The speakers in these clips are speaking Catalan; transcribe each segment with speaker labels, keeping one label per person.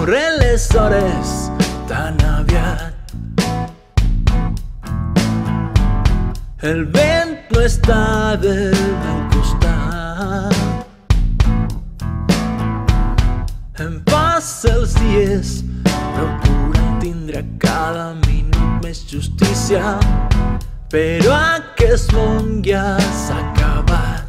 Speaker 1: corren les hores tan aviat. El vent no està del meu costat. Em passa els dies procurant tindre cada minut més justícia, però aquest món ja s'ha acabat.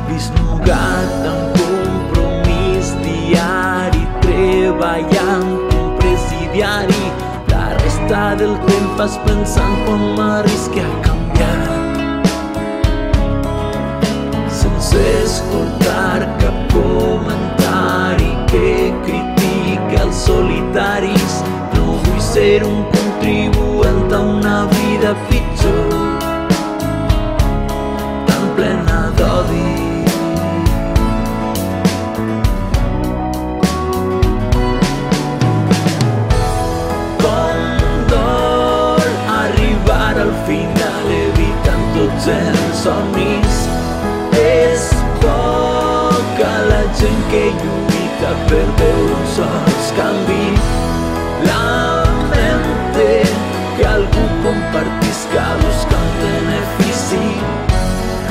Speaker 1: Visnugat amb compromís diari, treballant com presidiari, la resta del temps vas pensant com m'arrisque a canviar, sense escoltar cap comentari que critica els solitaris. No vull ser un contribuent a una vida pitjor, tan plena d'odi. Al final evitant tots els somnis. És poca la gent que lluita per veure uns sols canvi. Lamente que algú compartisca buscant benefici,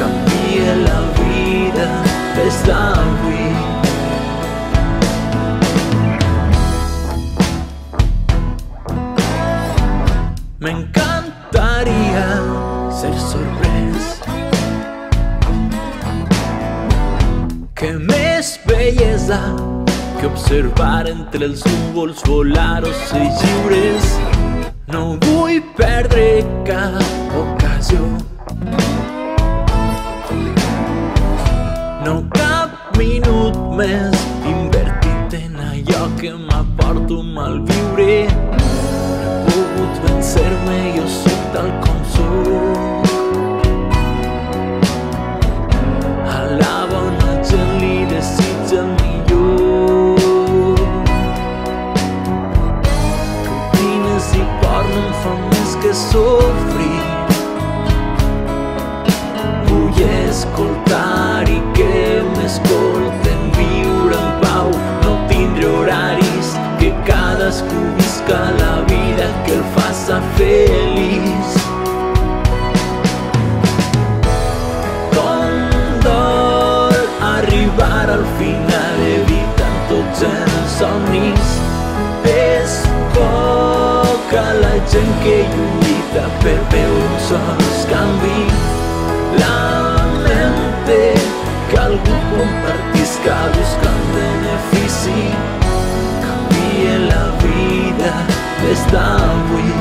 Speaker 1: canvia la vida des d'avui. M'encantaria ser sorprès, que més bellesa que observar entre els núvols volar ocells lliures. No vull perdre cap ocasió, no cap minut més invertit en allò que m'aporta un mal viure. No he pogut vencer-me, jo soc tal com soc. A la bona gent li desitja el millor. Cortines i porno em fan més que sofrir. Vull escoltar i que m'escolten, viure en pau, no tindre horaris, que cadascú visca la vida que el faça feliç. Com dol arribar al final evitant tots els somnis. És poca la gent que lluita per veure uns sols canvi. Lamente que algú compartisca buscant benefici, canvia la vida des d'avui.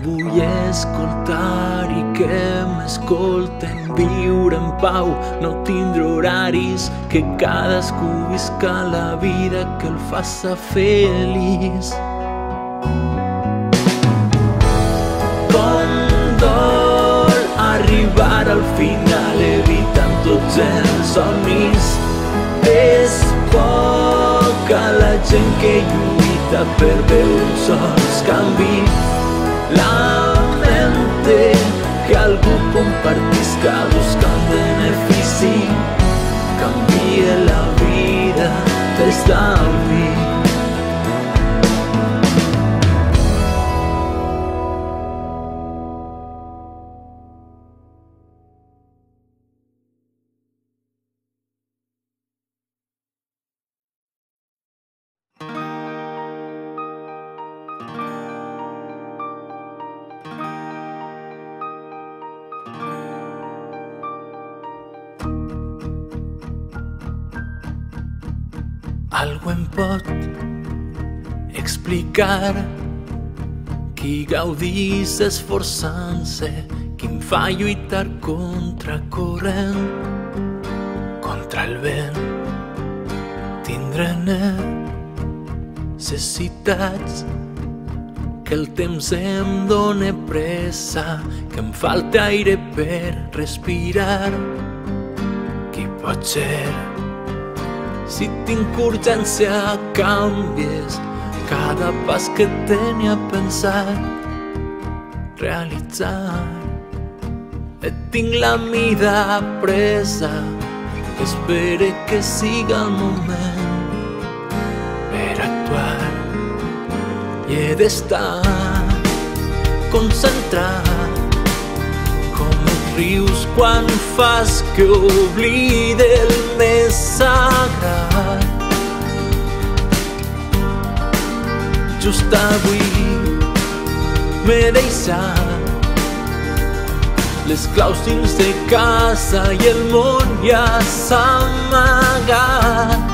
Speaker 1: Vull escoltar i que m'escolten, viure en pau, no tindre horaris, que cadascú visca la vida que el faça feliç. Com dol arribar al final evitant tots els somnis. És poca la gent que lluita per veure uns sols canvi. Lamente que algú compartisca buscant benefici, canvia la vida des d'avui. Algo em pot explicar qui gaudís esforçant-se, qui em fa lluitar contra corrent, contra el vent. Tindre necessitats, que el temps em dóna pressa, que em falta aire per respirar. Qui pot ser? Si tinc urgència canvies cada pas que tenia pensat realitzar. Et tinc la mida presa, espere que siga el moment per actuar. I he d'estar concentrat com els rius quan fas que oblide el més sagrat. Just avui m'he deixat les claus dins de casa i el món ja s'ha amagat.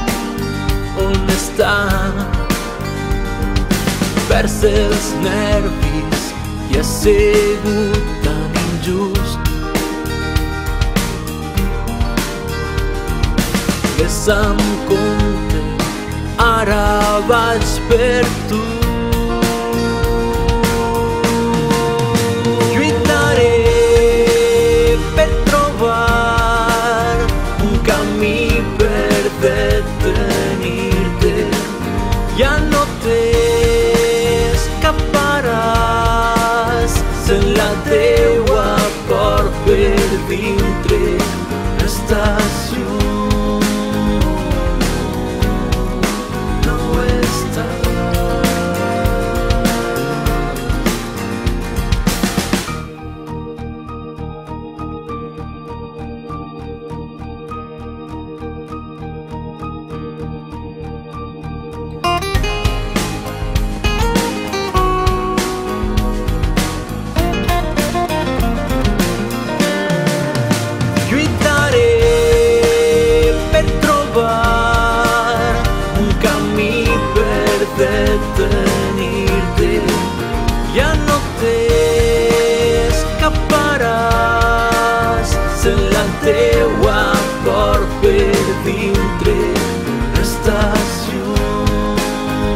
Speaker 1: On està? Perds els nervis i ha sigut tan injust. Ves amb compte, ara vaig per tu. Lluitaré per trobar un camí per detenir-te. Ja no t'escaparàs, sent la teua por per dintre. Estàs lluny, no estàs. Detenir-te, ja no t'escaparàs, sent la teua por per dintre. Estàs lluny,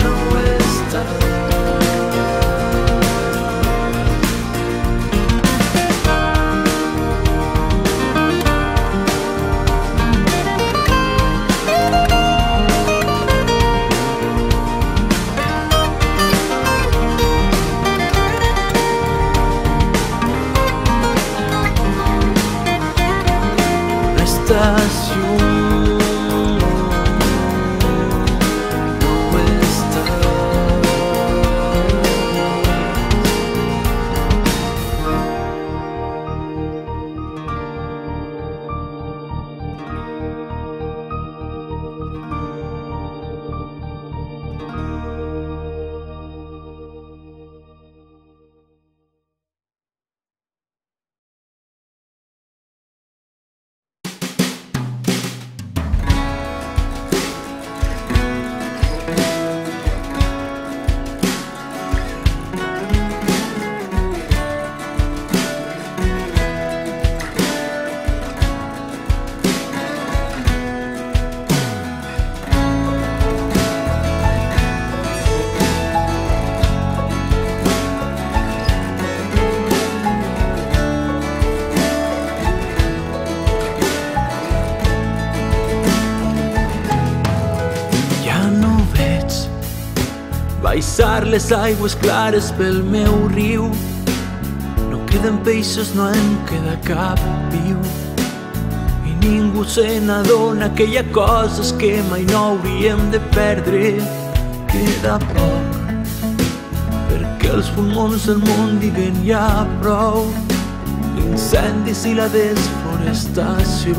Speaker 1: no estàs. Estàs lluny, no estàs. Baixar les aigües clares pel meu riu, no queden peixos, no en queda cap viu, i ningú se n'adona que hi ha coses que mai no hauríem de perdre. Queda poc perquè els pulmons del món diguen ja prou. L'incendis i la desforestació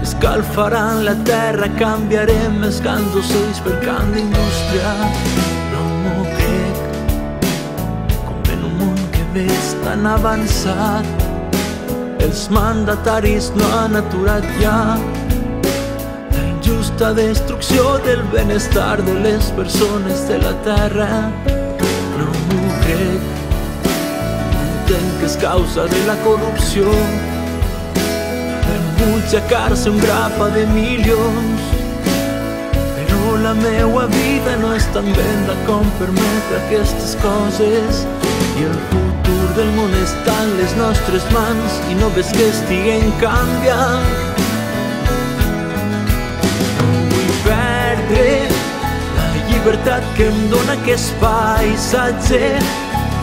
Speaker 1: escalfaran la terra, canviarem els cants d'ocells per cant d'indústria. No m'ho crec, com en un món que ves tan avançat, els mandataris no han aturat ja la injustícia justa destrucció del benestar de les persones de la terra. No m'ho crec, entenc que és causa de la corrupció, per mullar-se un grapa de milions. Però la meua vida no és tan bella com permetre aquestes coses, i el futur del món està en les nostres mans i no ves que estiguem canviant. No vull perdre la llibertat que em dóna aquest paisatge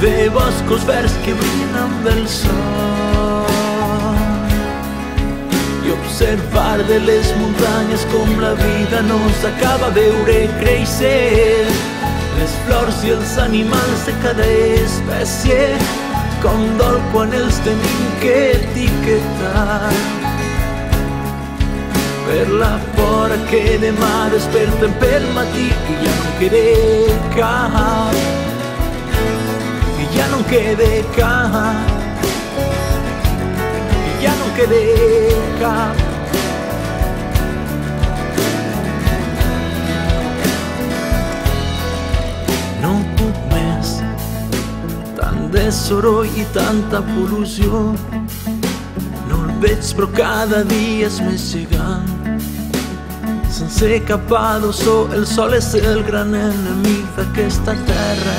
Speaker 1: de boscos verds que brillen amb el sol, i observar de les muntanyes com la vida nos acaba a veure créixer, les flors i els animals de cada espècie, com dol quan els tenim que etiquetar. Per la por que demà despertem pel matí i ja no quede cap, i ja no quede cap, i ja no quede cap. No puc més, tant de soroll i tanta pol·lució. No el veig però cada dia és més gegant. Sense cap adoçó el sol és el gran enemic d'aquesta terra.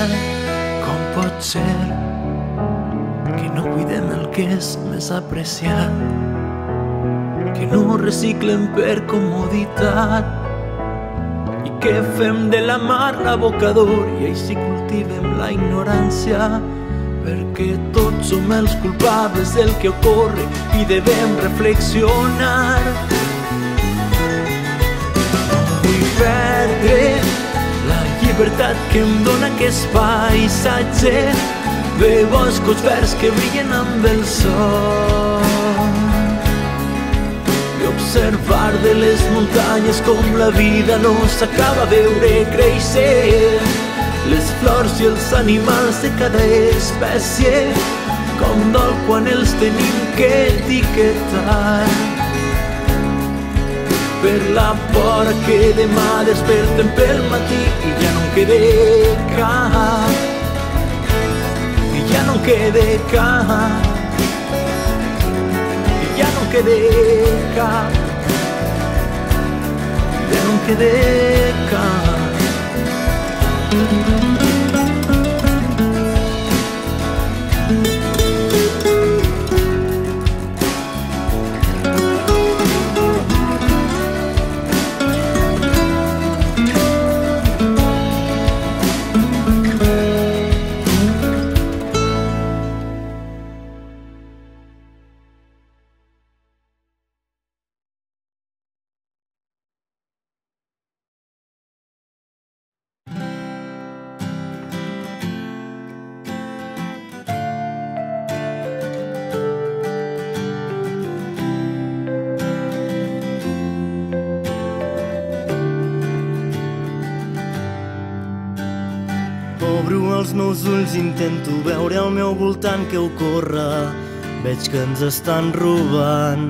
Speaker 1: Com pot ser que no cuidem el que és més apreciat, que no reciclem per comoditat, i que fem de la mar l'abocador i així cultivem la ignorància, perquè tots som els culpables del que ocorre i devem reflexionar. No vull perdre la llibertat que em dóna aquest paisatge de boscos verds que brillen amb el sol, i observar de les muntanyes com la vida nos acaba a veure créixer, les flors i els animals de cada espècie, com dol quan els tenim que etiquetar. Per la por que demà despertem pel matí i ja no quede cap, i ja no quede cap, i ja no quede cap, i ja no quede cap.
Speaker 2: Obro els meus ulls, intento veure al meu voltant què ocorre. Veig que ens estan robant,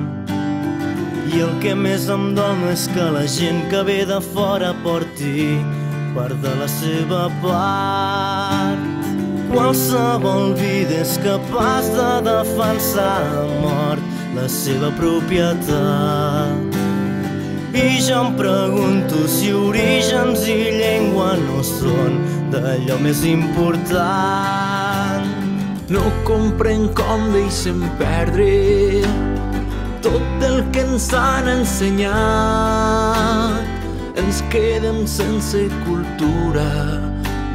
Speaker 2: i el que més em dol no és que la gent que ve de fora porti part de la seva part. Qualsevol vida és capaç de defensar a mort la seva propietat. I jo em pregunto si orígens i llengua no són d'allò més important.
Speaker 1: No comprenc com deixem perdre tot el que ens han ensenyat. Ens quedem sense cultura,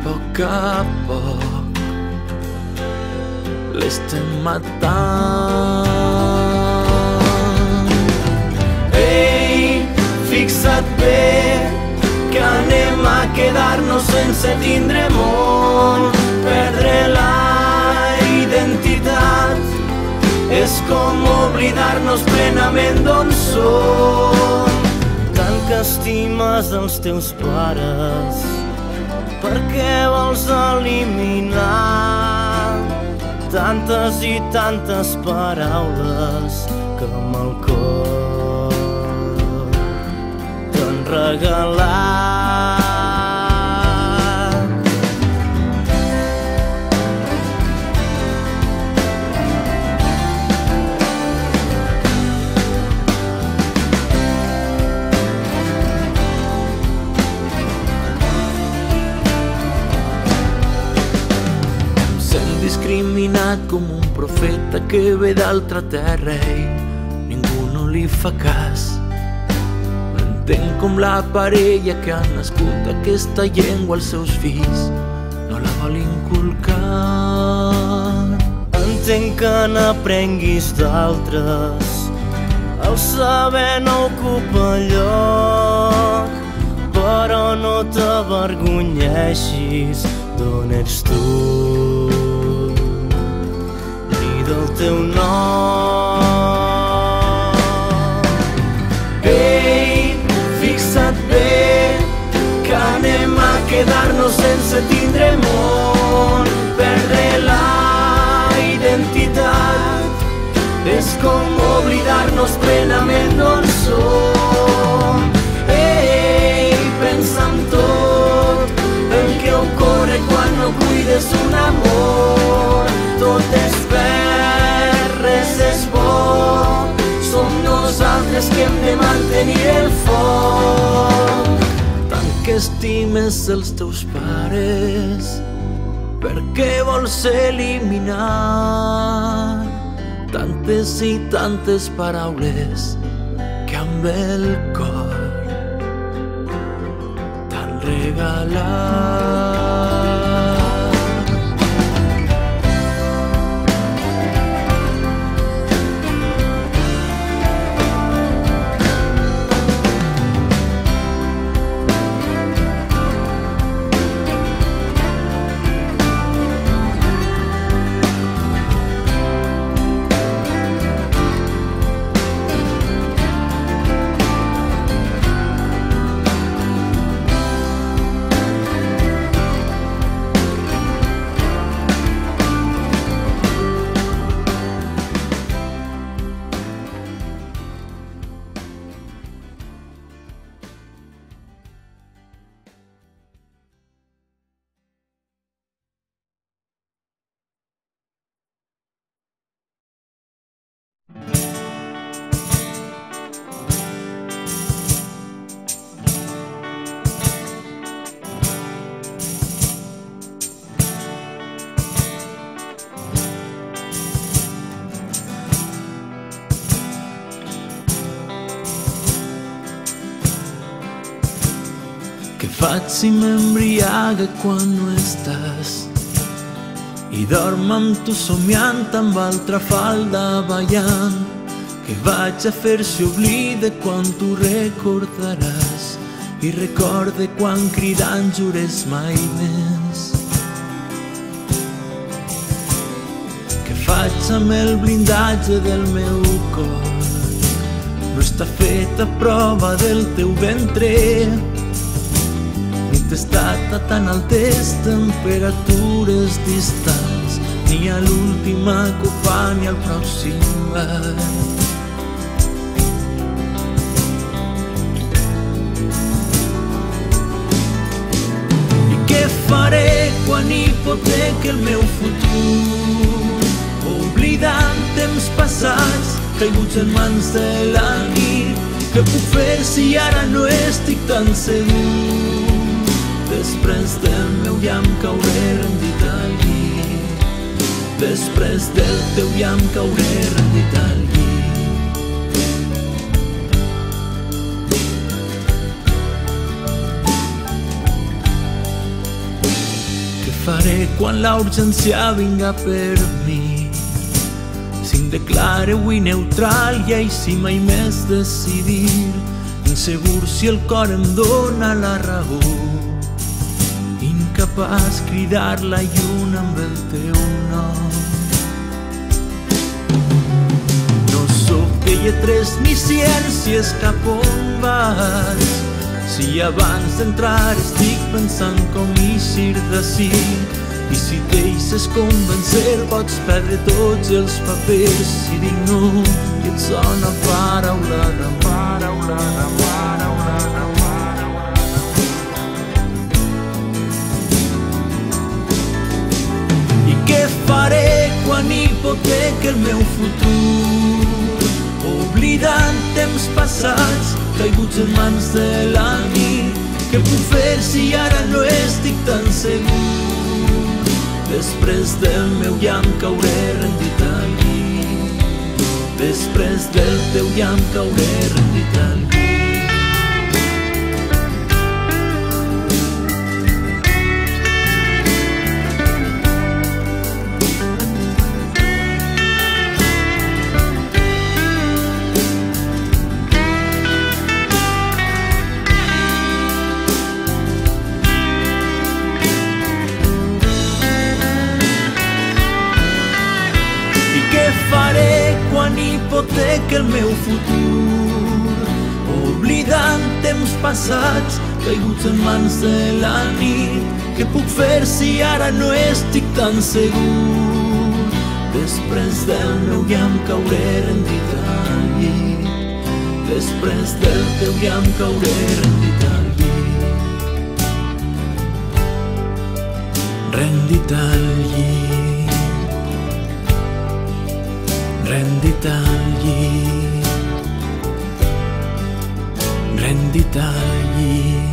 Speaker 1: poc a poc l'estem matant. Ei, fixa't bé que anem a quedar-nos sense tindre món. Perdre la identitat és com oblidar-nos plenament d'on som.
Speaker 2: Tant que estimes els teus pares, per què vols eliminar tantes i tantes paraules que amb el cor te'n regalat.
Speaker 1: Discriminat com un profeta que ve d'altra terra i ningú no li fa cas. M'entenc com la parella que ha nascut aquesta llengua als seus fills no la vol inculcar.
Speaker 2: Entenc que n'aprenguis d'altres, el saber no ocupa lloc, però no t'avergonyeixis d'on ets tu del teu nom.
Speaker 1: Ei, fixa't bé que anem a quedar-nos sense tindre món. Perdre la identitat és com oblidar-nos plenament d'on som. Ei, pensa en tot el que ocorre quan no cuides un amor. Tot és verd, res és bo, som nosaltres que hem de mantenir el foc. Tant que estimes els teus pares, per què vols eliminar tantes i tantes paraules que amb el cor t'han regalat? Què faig si m'embriaga quan no estàs i dorm amb tu somiant amb altra falda ballant? Què vaig a fer si oblide quan tu recordaràs i recorde quan cridant jures mai més? Què faig amb el blindatge del meu cor? No està feta prova del teu ventre, ni t'estat a tan altes temperatures distants, ni a l'última copa ni al pròxim bar. I què faré quan hipoteque el meu futur, oblidant temps passats caiguts en mans de la nit? Què puc fer si ara no estic tan segur? Després del meu llamp cauré rendit al llit, després del teu llamp cauré rendit al llit. Què faré quan la urgència vinga per mi? Si em declare avui neutral i així mai més decidir, insegur si el cor em dóna la raó, incapaç cridar la lluna amb el teu nom. No sóc de lletres ni ciències cap on vas, si abans d'entrar estic pensant com eixir d'ací. I si t'eixes convencer pots perdre tots els papers. Si dic no i et sona paraula de paraula de paraula de paraula. hipoteca el meu futur, oblidant temps passats caiguts en mans de la nit. Què puc fer si ara no estic tan segur? Després del meu llamp cauré rendit al llit, després del teu llamp cauré rendit al llit. Faré quan hipoteca el meu futur, oblidant temps passats caiguts en mans de la nit. Què puc fer si ara no estic tan segur? Després del meu llamp cauré rendit al llit, després del teu llamp cauré rendit al llit, rendit al llit, rendit al llit, rendit al llit.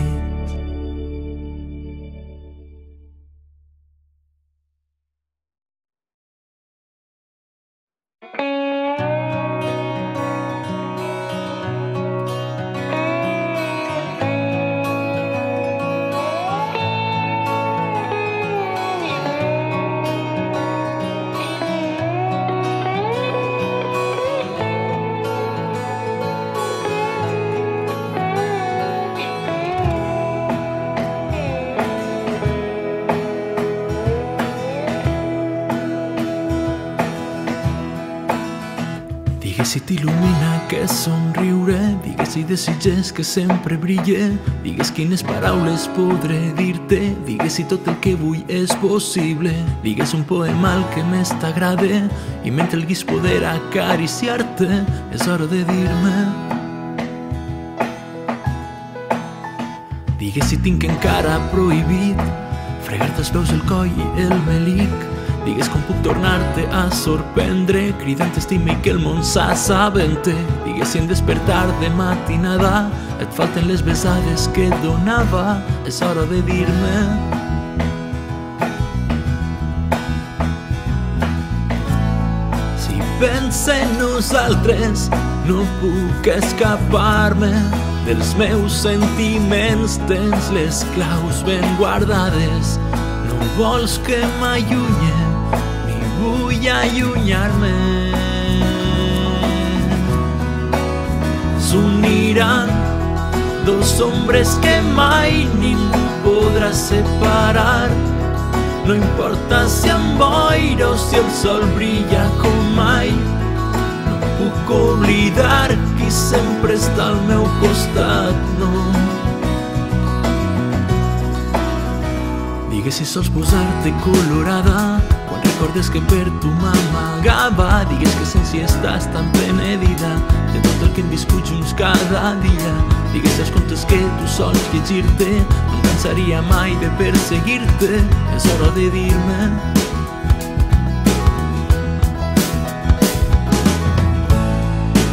Speaker 1: Digues si t'il·lumina que somriure, digues si desitges que sempre brille, digues quines paraules podré dir-te, digues si tot el que vull és possible, digues un poema al que més t'agrade i mentre el guis poder acariciar-te és hora de dir-me. Digues si tinc encara prohibit fregar-te els peus, el coll i el melic, digues com puc tornar-te a sorprendre cridant estima i que el món s'assabente, digues si en despertar de matinada et falten les besades que et donava, és hora de dir-me. Si pensa en nosaltres no puc escapar-me dels meus sentiments, tens les claus ben guardades, no vols que m'allunye ni vull allunyar-me. S'uniran dos ombres que mai ningú podrà separar, no importa si amb boira o si el sol brilla com mai, no puc oblidar qui sempre està al meu costat, no. Digues si sols posar-te colorada quan recordes que per tu m'amagava, digues que sents si estàs tan penedida de tot el que hem viscut junts cada dia, digues els contes que tu sols llegir-te no em cansaria mai de perseguir-te, és hora de dir-me.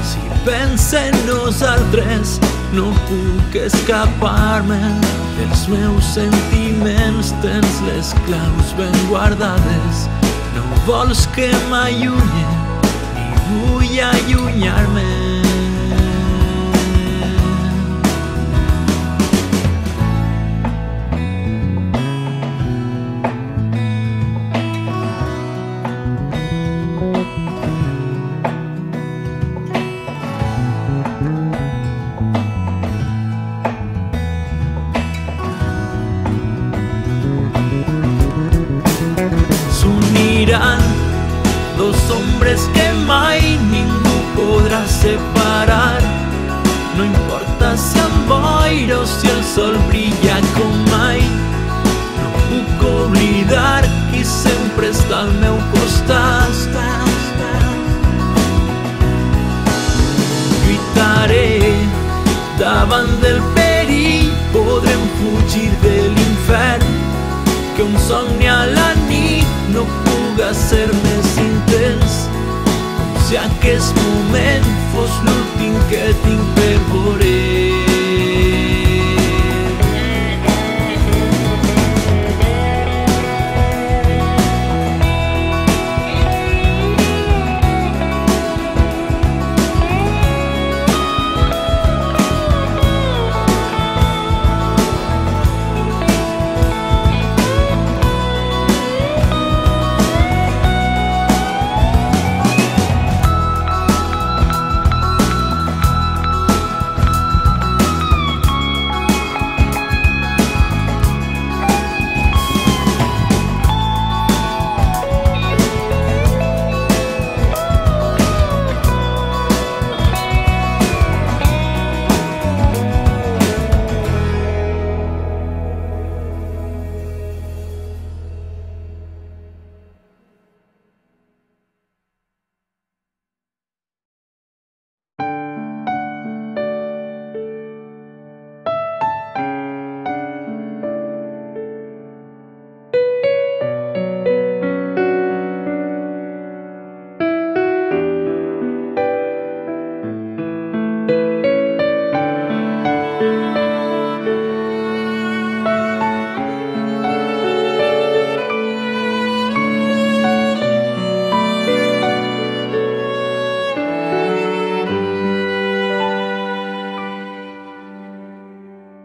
Speaker 1: Si pensa en nosaltres no puc escapar-me dels meus sentiments, tens les claus ben guardades, no vols que m'allunye ni vull allunyar-me. S'uniran dos hombres que mai ningú podrà separar, no importa si amb boira o si el sol brilla com mai, no puc oblidar qui sempre està al meu costat. Lluitaré davant del perill, podrem fugir de l'infern, que un somni a la nit no puga ser més intens. aquest moment fos l'últim que tinc per veure.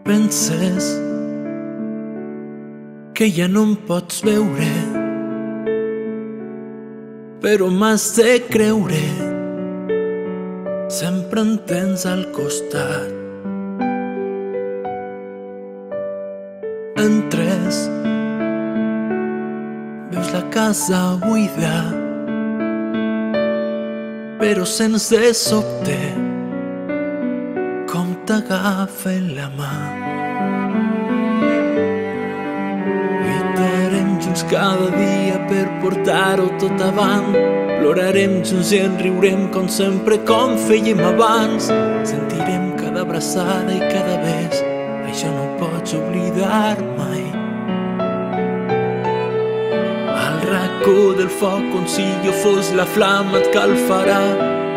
Speaker 1: Penses que ja no em pots veure, però m'has de creure, sempre em tens al costat. Entres, veus la casa buida, però sents de sobte com t'agafa la mà. Lluitarem junts cada dia per portar-ho tot avant. Plorarem junts i en riurem com sempre, com fèiem abans. Sentirem cada abraçada i cada bes, això no ho pots oblidar mai. Al racó del foc on si jo fos la flama et calfarà.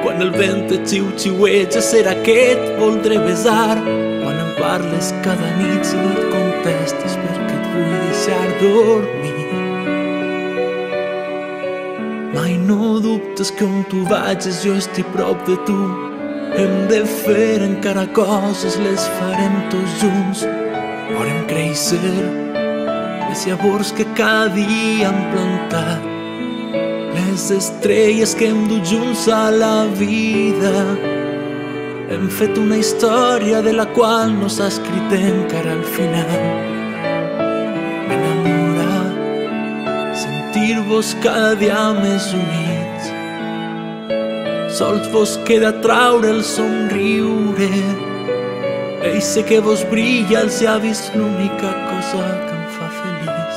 Speaker 1: Quan el vent et xiu-xiueja serà que et voldré besar. Quan em parles cada nit si no et contestes perquè et vull deixar dormir. Mai no dubtes que on tu vagis jo estic prop de tu. Hem de fer encara coses, les farem tots junts. Volem créixer les llavors que cada dia hem plantat, les estrelles que hem dut junts a la vida. Hem fet una història de la qual no s'ha escrit encara al final. M'enamora sentir-vos cada dia més units. Sols vos queda traure el somriure. Ei, sé que vos brilla als llavis, l'única cosa que em fa feliç.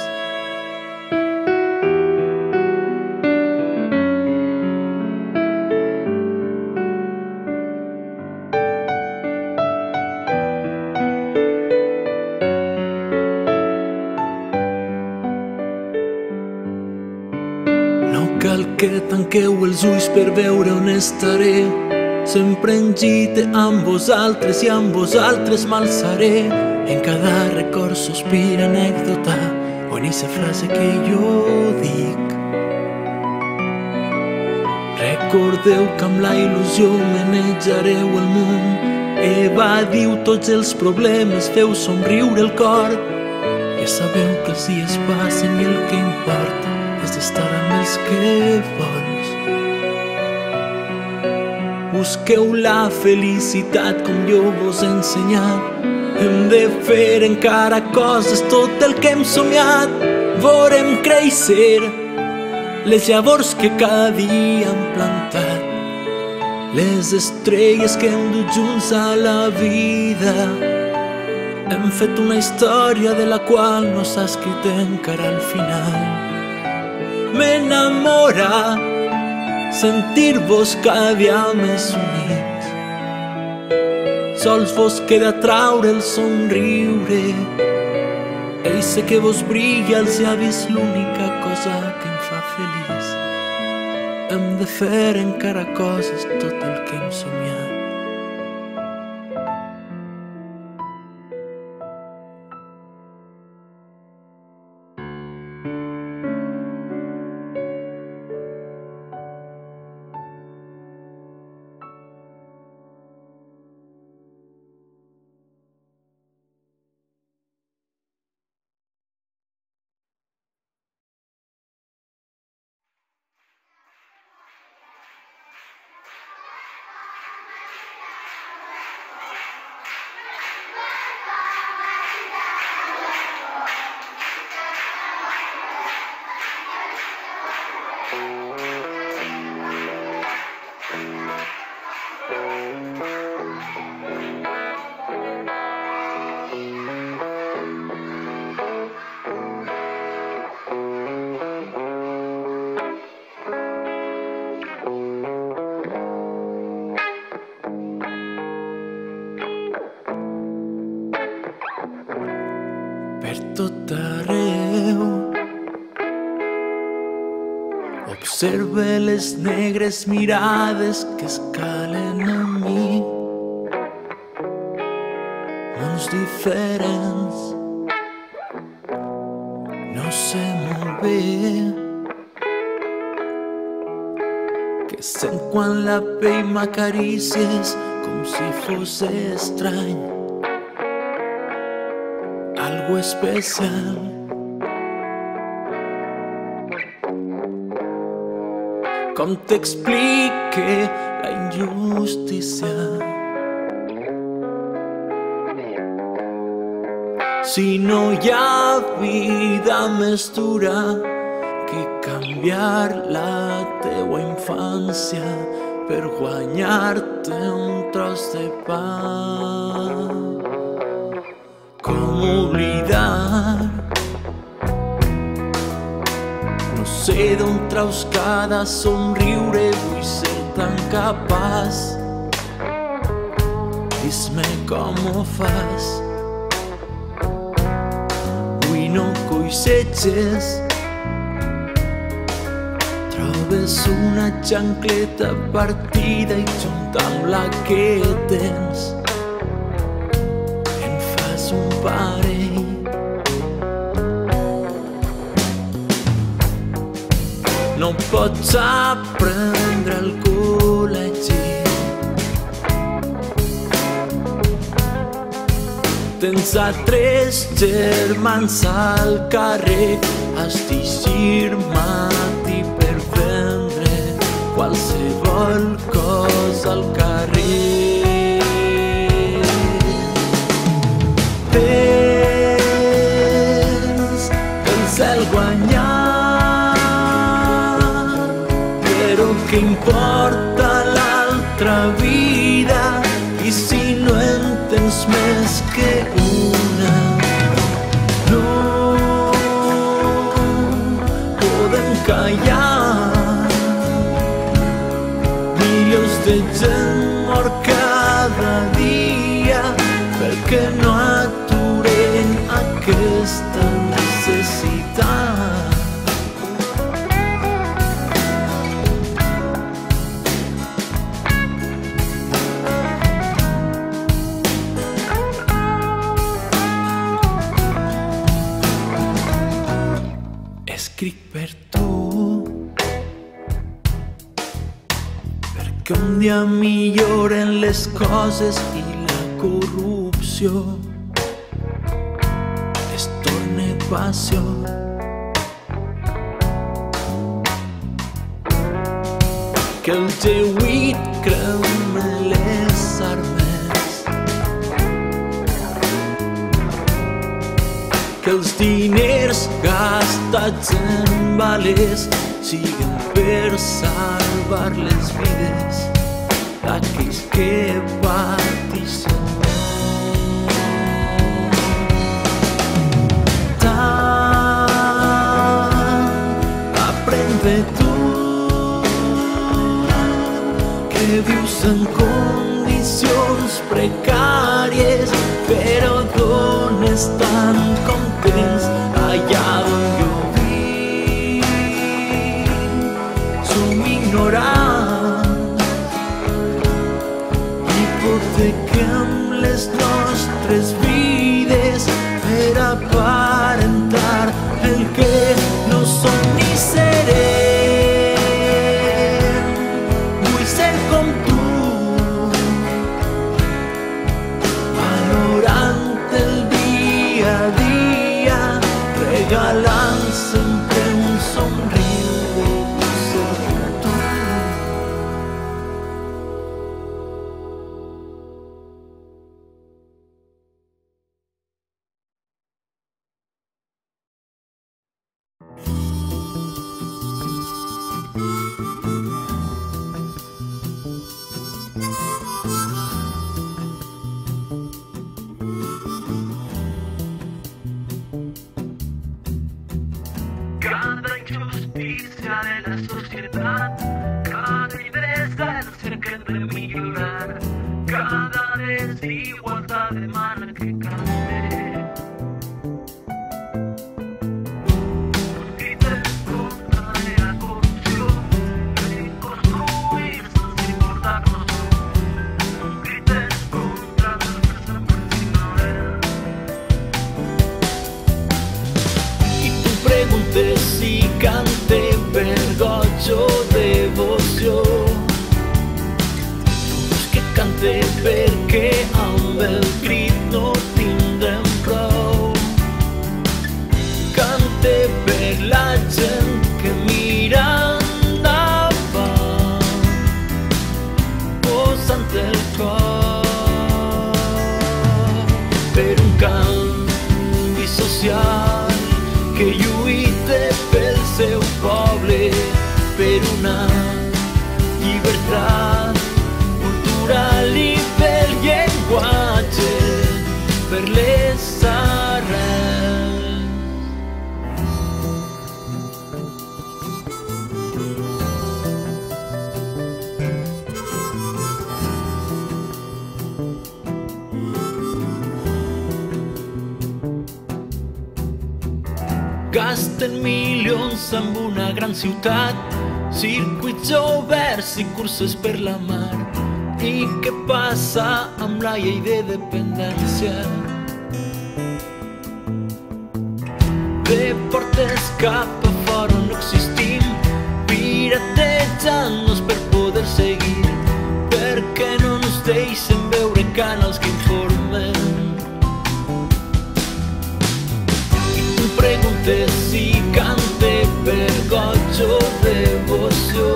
Speaker 1: No cal que tanqueu els ulls per veure on estaré. Sempre en gite amb vosaltres i amb vosaltres m'alçaré. En cada record, sospir, anècdota o en eixa frase que jo dic. Recordeu que amb la il·lusió manejareu el món. Evadiu tots els problemes, feu somriure el cor. Ja sabeu que els dies passen i el que importa és d'estar amb els que vols. Busqueu la felicitat com jo vos he ensenyat. Hem de fer encara coses, tot el que hem somiat. Vorem créixer les llavors que cada dia hem plantat, les estrelles que hem dut junts a la vida. Hem fet una història de la qual no s'ha escrit encara al final. M'enamora sentir-vos cada dia més units. Sols vos queda traure el somriure. Ei, sé que vos brilla als llavis, l'única cosa que em fa feliç. hem de fer encara coses tot el que hem somiat. Per tot arreu observe les negres mirades que escalen a mi, mons diferents, no sé molt bé què sent quan la pell m'acarícies com si fos estrany, algo especial. Com t'explique la injustícia? Si no hi ha vida més dura que canviar la teua infància per guanyar-te un tros de pa. Com oblidar? No sé d'on traus cada somriure, vull ser tan capaç. Dis-me com ho fas. Avui no coixeges, trobes una xancleta partida i junt amb la que tens un parell. No pots aprendre al col·legi, tens altres germans al carrer, has d'eixir-me per vendre qualsevol cosa al carrer. Tens el cel guanyat, però què importa l'altra vida? I si no en tens més que una? No podem callar, milions de gent mor cada dia perquè no aturen aquesta necessitat. Escric per tu, perquè un dia milloren les coses i la corrupció es torna passió. Que el G8 crema les armes, que els diners gastats en vales siguen per salvar les vides d'aquells que pateixen. Vius en condicions precàries, però d'on estan contents allà on jo visc? Som ignorants societat. Cada idea cerca de millorar, cada desigualtat demana que canvi. Lluites contra la corrupció, reconstruir-se sin importar-nos. Lluites contra la ignorància. I tu preguntes si cante per goig o devoció. És que cante perquè amb el crit no tindrem prou. Cante per la gent que mira endavant, posant el cor per un canvi social que lluita pel seu poble, per una llibertat cultural i pel llenguatge, per les arrels. Gasten milions amb una gran ciutat, circuits oberts i curses per la mar. I què passa amb la llei de dependència? De portes cap a fora no existim, piratejant-nos per poder seguir, perquè no ens deixen veure canals que informen. Preguntes si cante per goig o devoció.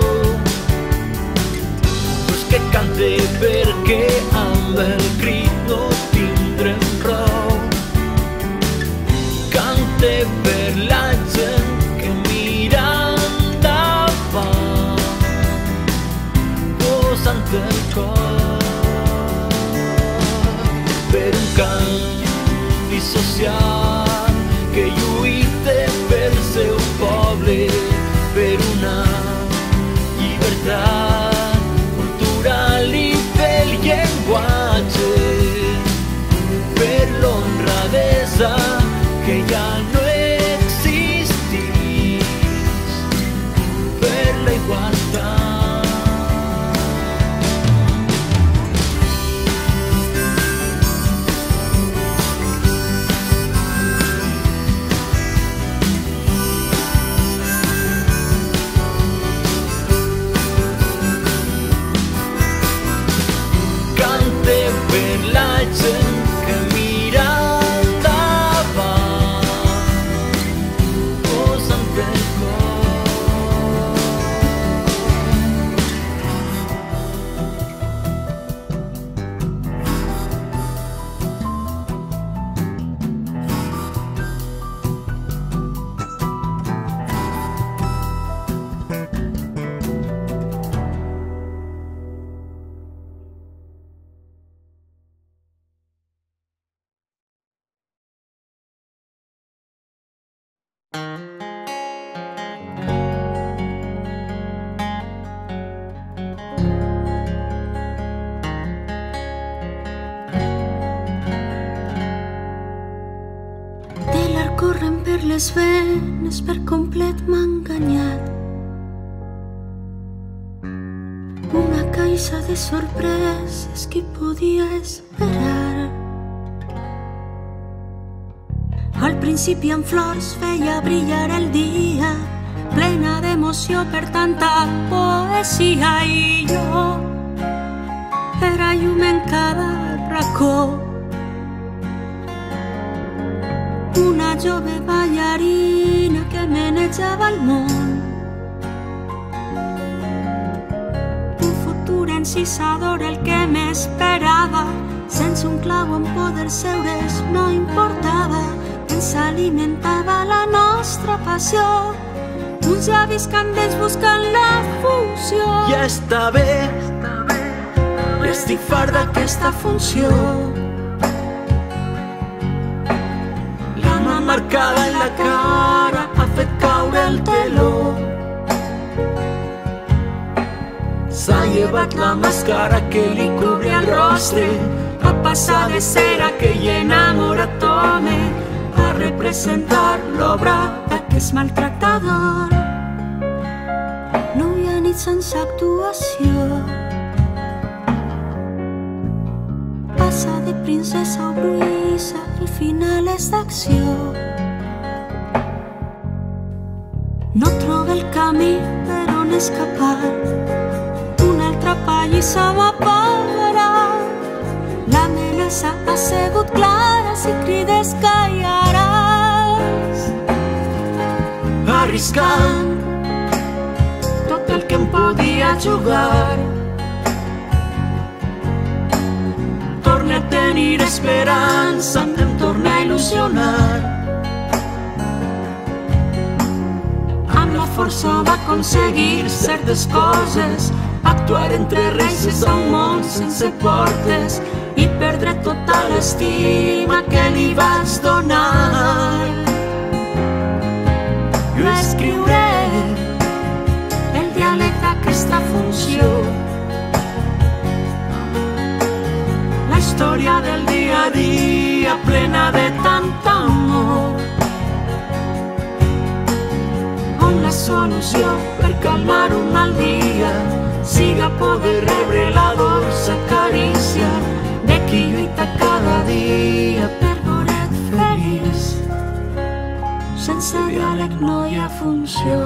Speaker 1: Però és que cante perquè amb el crit no tindrem prou. Cante per la gent que mira endavant, posant el cor per un canvi social que lluita pel seu poble, per una llibertat cultural i pel llenguatge, per l'honradesa que ja no existís, per la igualtat. Per la gent que mira endavant, posant el
Speaker 3: corren per les venes, per complet m'ha enganyat. Una caixa de sorpreses que podia esperar. Al principi amb flors feia brillar el dia, plena d'emoció per tanta poesia, i jo era llum en cada racó. Una jove ballarina que menejava el món, un futur encisador el que m'esperava. Sense un clau on poder seure's no importava, ens alimentava la nostra passió, uns llavis candents buscant la fusió.
Speaker 1: Ja està bé, ja estic fart d'aquesta funció. La mà marcada en la cara ha fet caure el teló. ha llevat la màscara que li cobria el rostre, a passar de ser aquell enamorat home a representar l'obra d'aquest maltractador. No hi ha nit sense actuació, passa de princesa o bruïssa, el final és d'acció. No troba el camí per on escapar, una altra pallissa m'apara. L'amenaça ha sigut clara, si crides callaràs. Arriscant tot el que em podia jugar, torna a tenir esperança, em torna a il·lusionar. Força va aconseguir certes coses, actuar entre reis a un món sense portes i perdre tota l'estima que li vas donar. Jo escriuré el diàleg d'aquesta funció, la història del dia a dia plena de tant amor. La solució per calmar un mal dia siga poder rebre la dolça carícia de qui lluita cada dia per veure't feliç. Sense diàleg no hi ha funció.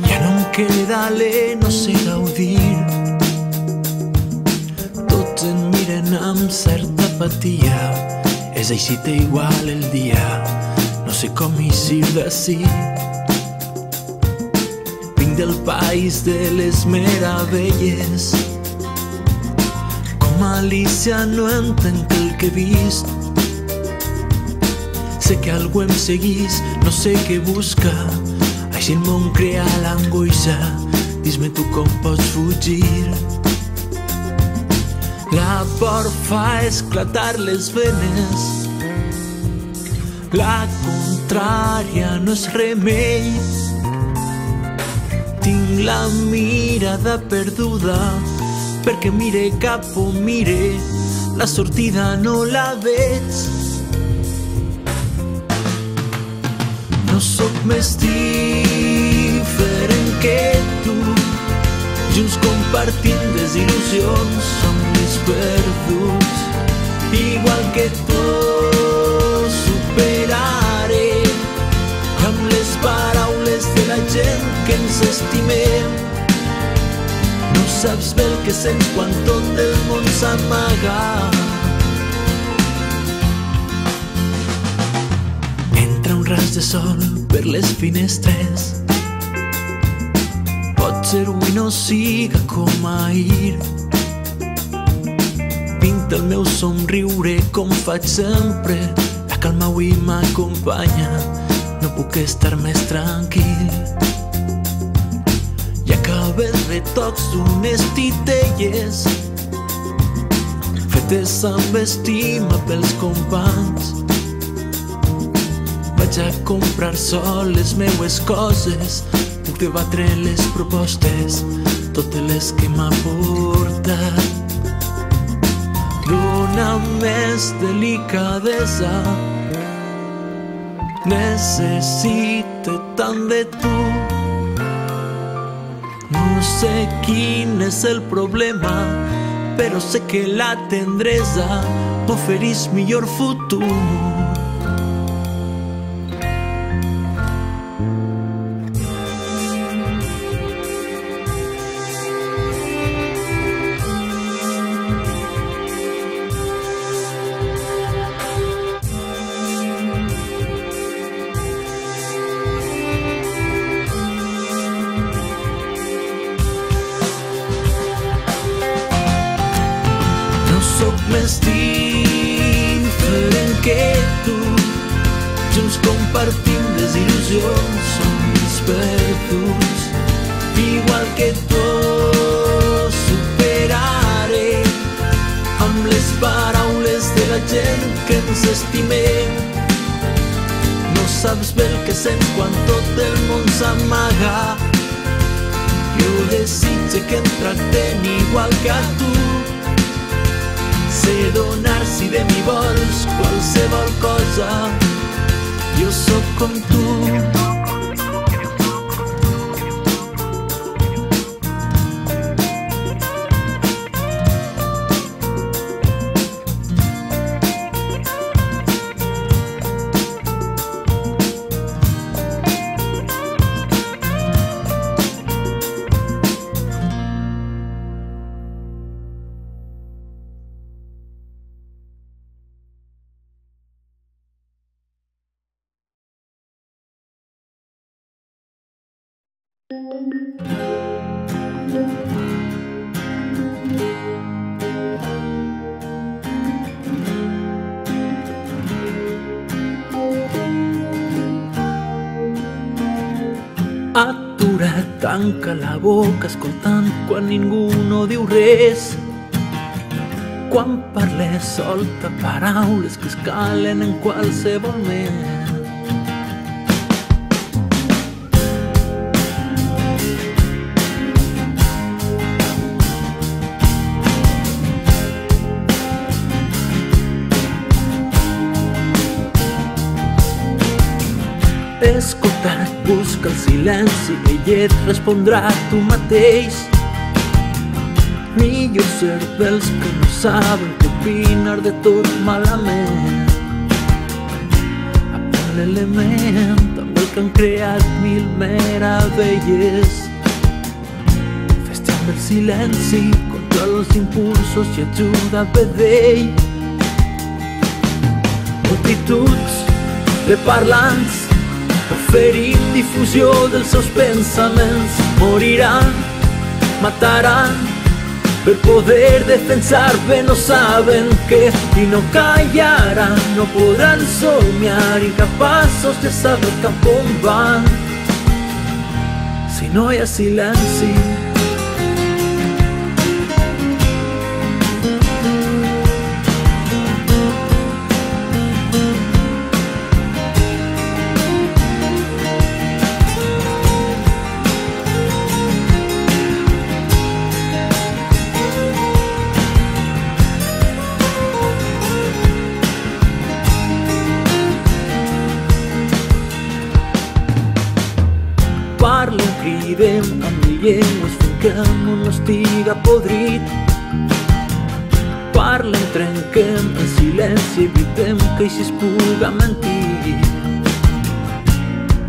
Speaker 4: Ja no em queda alè, no sé gaudir. Tots em miren amb certa apatia, és així té igual el dia, no sé com eixir d'ací. Vinc del país de les meravelles, com Alicia no entenc el que he vist. Sé que algú em seguís, no sé què busca, així el món crea l'angoixa. Dis-me tu com pots fugir. La por fa esclatar les venes, la contrària no és remei. Tinc la mirada perduda, perquè mire cap on mire, la sortida no la veig. No sóc més diferent que tu, junts compartint desil·lusions, som més perduts. Igual que tu superaré amb les paraules de la gent que ens estimem. No saps bé el que sents quan tot el món s'amaga. Ras de sol per les finestres, potser avui no siga com ahir. Pinta el meu somriure com faig sempre, la calma avui m'acompanya, no puc estar més tranquil. I acaba els retocs d'unes titelles fetes amb estima pels companys. Vaig a comprar sol les meues coses, puc debatre les propostes, totes les que m'ha portat. Dona més delicadesa, necessito tant de tu. No sé quin és el problema, però sé que la tendresa m'ofereix millor futur. destí diferent que tu. Junts compartim les il·lusions, somnis perduts. Igual que tu superaré amb les paraules de la gent que ens estimem. No saps bé el que sent quan tot el món s'amaga. Jo desitge que em tracten igual que a tu. Sé donar si de mi vols qualsevol cosa. Jo sóc com tu.
Speaker 1: Aturat, tanca la boca escoltant quan ningú no diu res. Quan parles solta paraules que es calen en qualsevol moment. Escoltat, busca el silenci, ell et respondrà tu mateix. Millor ser dels que no saben què opinar de tot malament. Aprèn l'element amb el que han creat mil meravelles. Fes-te amb el silenci, controla els impulsos i ajuda a vedell. Multituds de parlants oferint difusió dels seus pensaments. Moriran, mataran, per poder defensar bé no saben què i no callaran. No podran somiar, incapaços de saber cap on van si no hi ha silenci. Parlem, cridem amb mil llengües fent que el món no estiga podrit. Parlem, trenquem en silenci, evitem que així es puga mentir.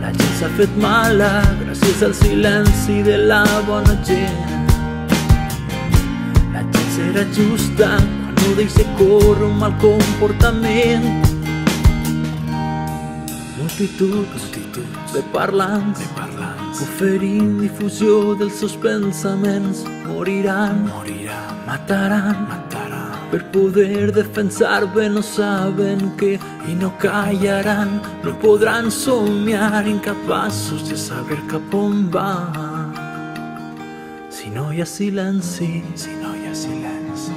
Speaker 1: La gent s'ha fet mala gràcies al silenci de la bona gent. La gent serà justa quan no deixa córrer un mal comportament. Multituds de parlants oferint difusió dels seus pensaments. Moriran, mataran, per poder defensar bé no saben què i no callaran. No podran somiar, incapaços de saber cap on van si no hi ha silenci. Si no hi ha silenci,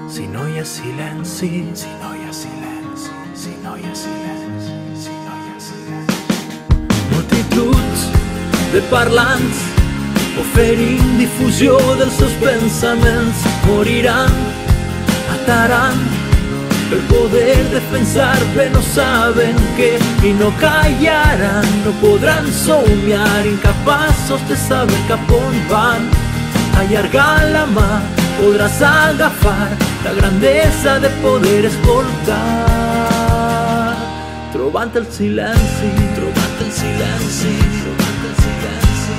Speaker 1: si no hi ha silenci, si no hi ha silenci, si no hi ha silenci, si no hi ha silenci. Multituds de parlants oferint difusió dels seus pensaments. Moriran, mataran, per poder defensar bé no saben què i no callaran. No podran somiar, incapaços de saber cap on van. Allargar la mà podràs agafar la grandesa de poder escoltar. Trobant el silenci, trobant el silenci, trobant el silenci,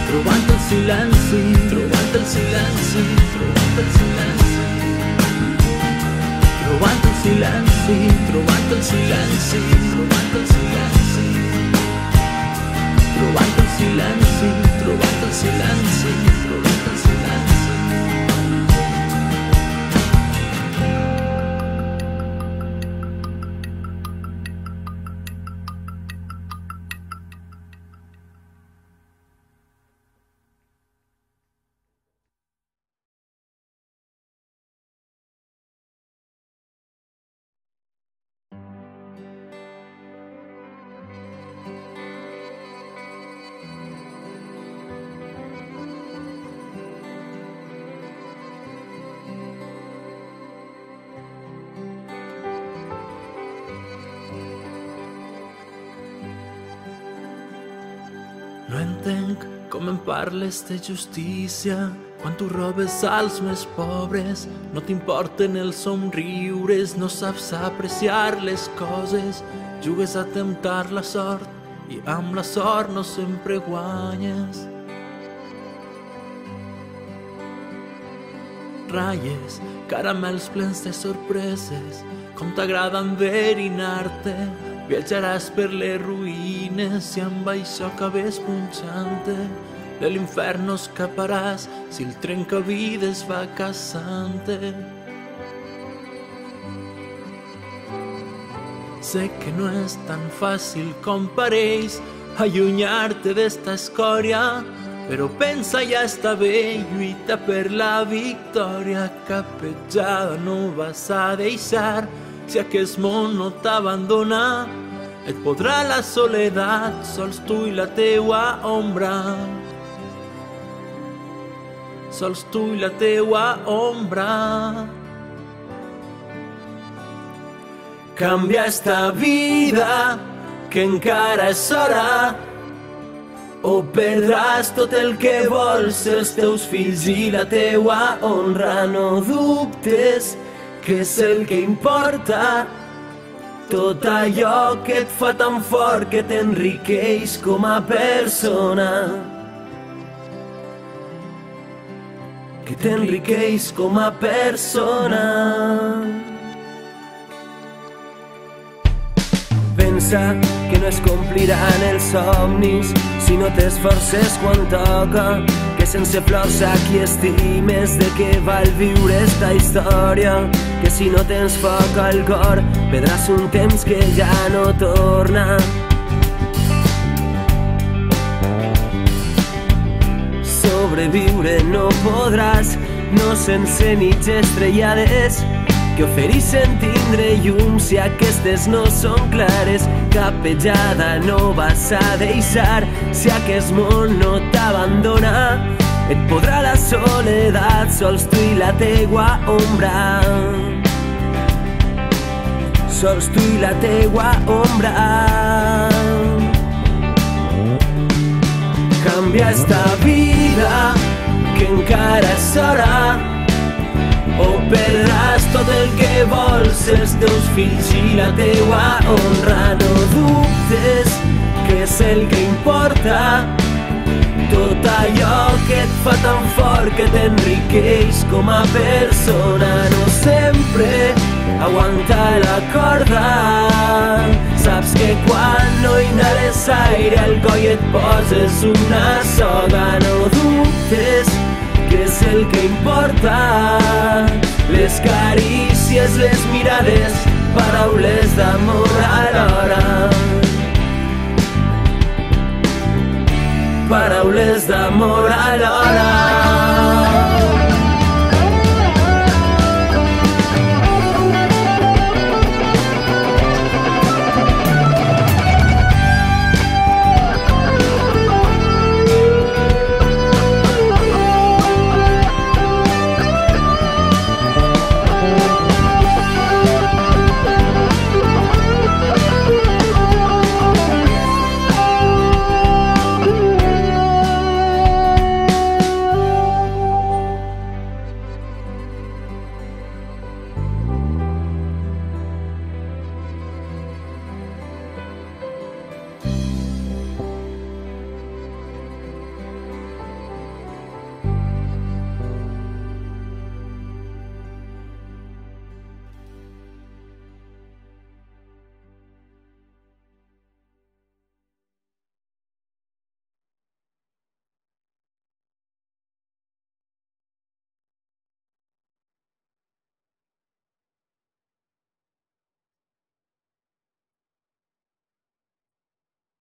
Speaker 1: trobant el silenci, trobant el silenci, trobant el silenci, trobant el silenci, trobant el silenci, trobant el silenci, trobant el silenci, trobant el silenci, trobant el silenci. No entenc com em parles de justícia quan tu robes als més pobres. No t'importen els somriures, no saps apreciar les coses. Jugues a temptar la sort i amb la sort no sempre guanyes. Ratlles, caramels plens de sorpreses, com t'agrada enverinar-te. Viatjaràs per les ruïnes i amb això acabes punxant-te. De l'infern no escaparàs si el trencavides va caçant-te. Sé que no és tan fàcil com pareix allunyar-te d'esta escòria, però pensa ja està bé, lluita per la victòria. Cap petjada no vas a deixar, si aquest món no t'abandona, et podrà la soledat, sols tu i la teua ombra. Sols tu i la teua ombra. Canvia esta vida, que encara és hora, o perdràs tot el que vols, els teus fills i la teua honra. No dubtes que és el que importa, tot allò que et fa tan fort, que t'enriqueix com a persona, que t'enriqueix com a persona. Pensa que no es compliran els somnis si no t'esforces quan toca, que sense flors aquí estimes. De què val viure esta història? Que si no tens foc al cor perdràs un temps que ja no torna. Sobreviure no podràs, no sense mitges estrellades que ofereixen tindre llum si aquestes no són clares. Cap petjada no vas a deixar si aquest món no t'abandona, et podrà la soledat, sols tu i la teua ombra. Sols tu i la teua ombra. Canvia esta vida, que encara és hora, o perdràs tot el que vols, els teus fills i la teua honra. No dubtes que és el que importa, tot allò que et fa tan fort, que t'enriqueix com a persona. No sempre aguanta la corda, saps que quan no inhales aire al coll et poses una soga. No dubtes que és el que importa, les carícies, les mirades, paraules d'amor alhora. Paraules d'amor alhora.